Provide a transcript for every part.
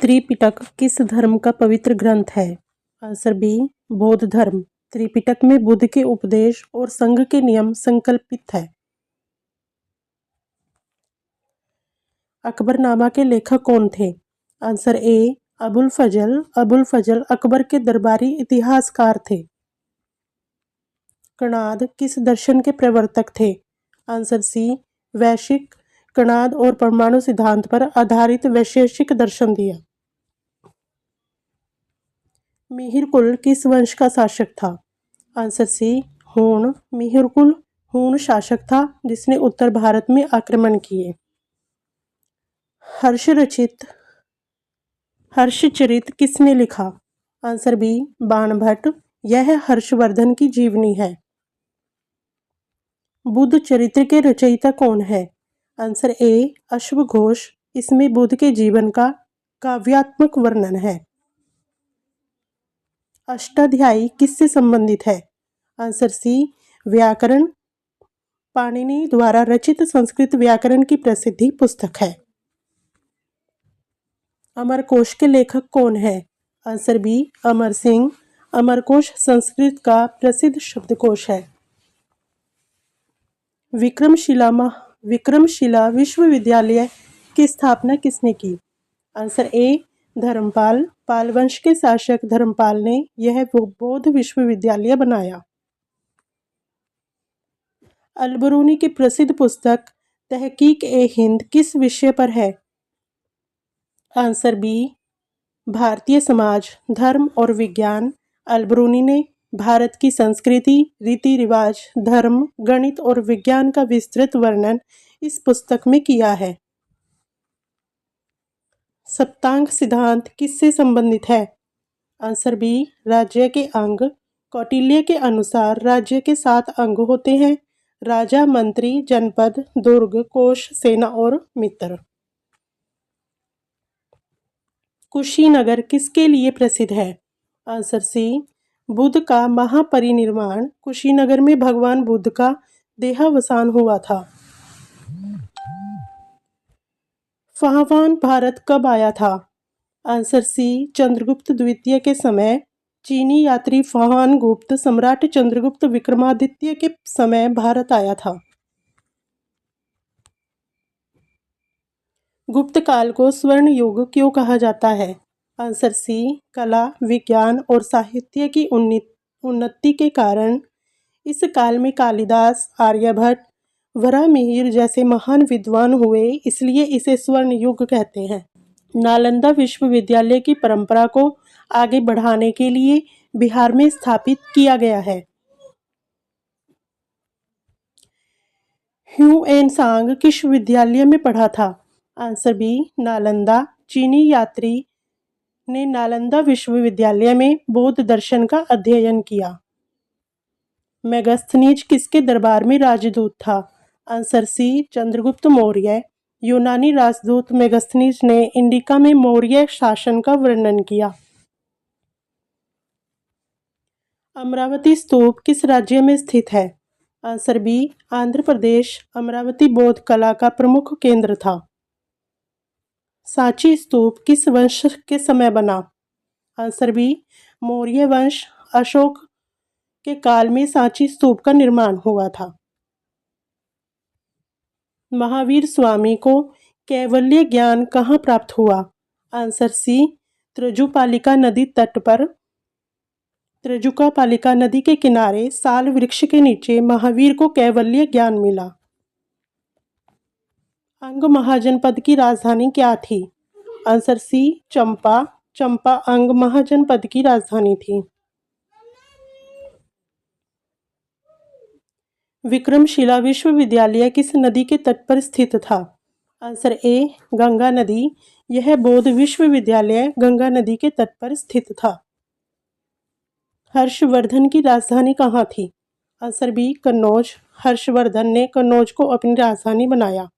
त्रिपिटक किस धर्म का पवित्र ग्रंथ है? आंसर बी, बौद्ध धर्म। त्रिपिटक में बुद्ध के उपदेश और संघ के नियम संकल्पित है। अकबरनामा के लेखक कौन थे? आंसर ए, अबुल फजल। अबुल फजल अकबर के दरबारी इतिहासकार थे। कणाद किस दर्शन के प्रवर्तक थे? आंसर सी, वैशेषिक। कणाद और परमाणु सिद्धांत पर आधारित वैशेषिक दर्शन दिया। मिहिरकुल किस वंश का शासक था? आंसर सी, हूण। मिहिरकुल हूण शासक था जिसने उत्तर भारत में आक्रमण किए। हर्षचरित किसने लिखा? Answer B, Banabhatta. यह हर्षवर्धन की जीवनी है। बुद्ध चरित्र के रचयिता कौन है? आंसर ए, अश्वघोष। इसमें बुद्ध के जीवन का काव्यात्मक वर्णन है। अष्टाध्यायी किससे संबंधित है? आंसर सी, व्याकरण। पाणिनि द्वारा रचित संस्कृत व्याकरण की प्रसिद्ध पुस्तक है। अमरकोश के लेखक कौन है? Answer B, Amar Singh. अमरकोश संस्कृत का प्रसिद्ध शब्दकोश है। विक्रमशिला विश्वविद्यालय की स्थापना किसने की? Answer A, Dharmpal. पाल वंश के शासक धर्मपाल ने यह बौद्ध विश्वविद्यालय बनाया। अलबरूनी की प्रसिद्ध पुस्तक तहकीक-ए-हिंद किस विषय पर है? आंसर बी, भारतीय समाज, धर्म और विज्ञान। अलबरूनी ने भारत की संस्कृति, रीति रिवाज, धर्म, गणित और विज्ञान का विस्तृत वर्णन इस पुस्तक में किया है। सप्तांग सिद्धांत किससे संबंधित है? आंसर बी, राज्य के अंग। कौटिल्य के अनुसार राज्य के 7 अंग होते हैं: राजा, मंत्री, जनपद, दुर्ग, कोश, सेना और मित्र। कुशीनगर किसके लिए प्रसिद्ध है? आंसर सी, बुद्ध का महापरिनिर्वाण। कुशीनगर में भगवान बुद्ध का देहावसान हुआ था। फाहवान भारत कब आया था? आंसर सी, चंद्रगुप्त द्वितीय के समय। चीनी यात्री फाहवान गुप्त सम्राट चंद्रगुप्त विक्रमादित्य के समय भारत आया था। गुप्त काल को स्वर्ण युग क्यों कहा जाता है? आंसर सी, कला, विज्ञान और साहित्य की उन्नति के कारण। इस काल में कालिदास, आर्यभट्ट, वराहमिहिर जैसे महान विद्वान हुए, इसलिए इसे स्वर्ण युग कहते हैं। नालंदा विश्वविद्यालय की परंपरा को आगे बढ़ाने के लिए बिहार में स्थापित किया गया है। ह्यूएन किस विद्यालय में पढ़ा था? Answer B, Nalanda. चीनी यात्री ने नालंदा विश्वविद्यालय में बौद्ध दर्शन का अध्ययन किया। मेगास्थनीज किसके दरबार में राजदूत था? Answer C, Chandragupta Maurya. यूनानी राजदूत मेगास्थनीज ने इंडिका में मौर्य शासन का वर्णन किया। अमरावती स्तूप किस राज्य में स्थित है? Answer B, Andhra Pradesh. अमरावती बौद्ध कला का प्रमुख केंद्र था। सांची स्तूप किस वंश के समय बना? आंसर बी, मौर्य वंश। अशोक के काल में सांची स्तूप का निर्माण हुआ था। महावीर स्वामी को कैवल्य ज्ञान कहाँ प्राप्त हुआ? आंसर सी, त्रजुपालिका नदी तट पर। त्रजुकापालिका नदी के किनारे साल वृक्ष के नीचे महावीर को कैवल्य ज्ञान मिला। अंग महाजनपद की राजधानी क्या थी? आंसर सी, चंपा। चंपा अंग महाजनपद की राजधानी थी। विक्रमशिला विश्वविद्यालय किस नदी के तट पर स्थित था? आंसर ए, गंगा नदी। यह बौद्ध विश्वविद्यालय गंगा नदी के तट पर स्थित था। हर्षवर्धन की राजधानी कहाँ थी? Answer B, Kannauj. हर्षवर्धन ने कन्नौज को अपनी राजधानी बनाया।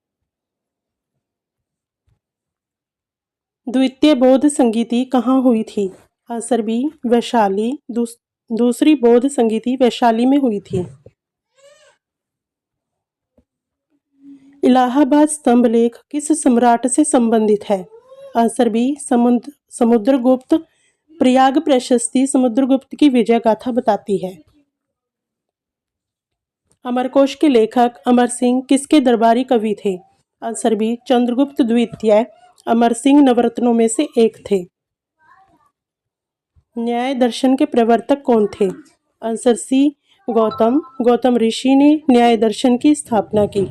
द्वितीय बौद्ध संगीति कहाँ हुई थी? Answer B, Vaishali. दूसरी बौद्ध संगीति वैशाली में हुई थी। इलाहाबाद स्तंभ लेख किस सम्राट से संबंधित है? Answer B Samudragupta. प्रयाग प्रशस्ति समुद्रगुप्त की विजय गाथा बताती है। अमरकोश के लेखक अमर सिंह किसके दरबारी कवि थे? आंसर बी चंद्रगुप्त द्वितीय। अमर सिंह नवरत्नों में से एक थे। न्याय दर्शन के प्रवर्तक कौन थे? आंसर सी गौतम ऋषि ने न्याय दर्शन की स्थापना की।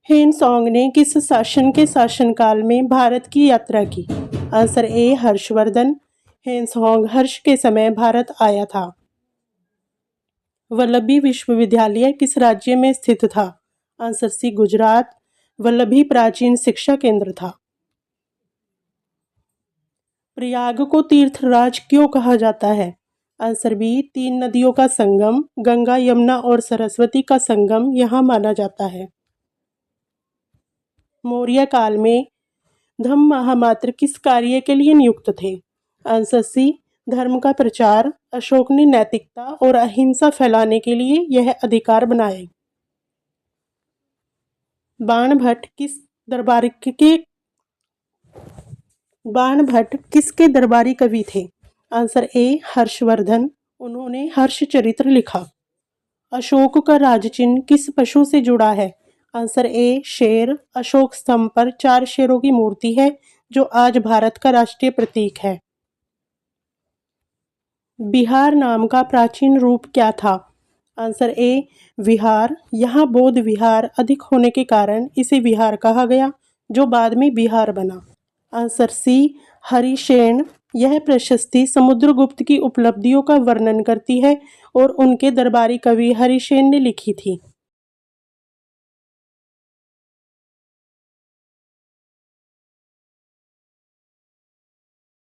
हेनसोंग ने किस शासन के शासनकाल में भारत की यात्रा की? Answer A Harshvardhan. हेनसोंग हर्ष के समय भारत आया था। वल्लभी विश्वविद्यालय किस राज्य में स्थित था? आंसर सी गुजरात। वल्लभी प्राचीन शिक्षा केंद्र था। प्रयाग को तीर्थराज क्यों कहा जाता है? आंसर बी 3 नदियों का संगम, गंगा यमुना और सरस्वती का संगम यहाँ माना जाता है। मौर्य काल में धम्म महामात्र किस कार्य के लिए नियुक्त थे? आंसर सी धर्म का प्रचार। अशोक ने नैतिकता और अहिंसा फैलाने के लिए यह अधिकार बनाए। बाणभट्ट किसके दरबारी कवि थे? Answer A Harshvardhan. उन्होंने हर्षचरित्र लिखा। अशोक का राजचिन्ह किस पशु से जुड़ा है? आंसर ए शेर। अशोक स्तंभ पर 4 शेरों की मूर्ति है जो आज भारत का राष्ट्रीय प्रतीक है। बिहार नाम का प्राचीन रूप क्या था? आंसर ए विहार। यहाँ बौद्ध विहार अधिक होने के कारण इसे विहार कहा गया, जो बाद में बिहार बना। Answer C Harishena. यह प्रशस्ति समुद्रगुप्त की उपलब्धियों का वर्णन करती है और उनके दरबारी कवि हरिशेन ने लिखी थी।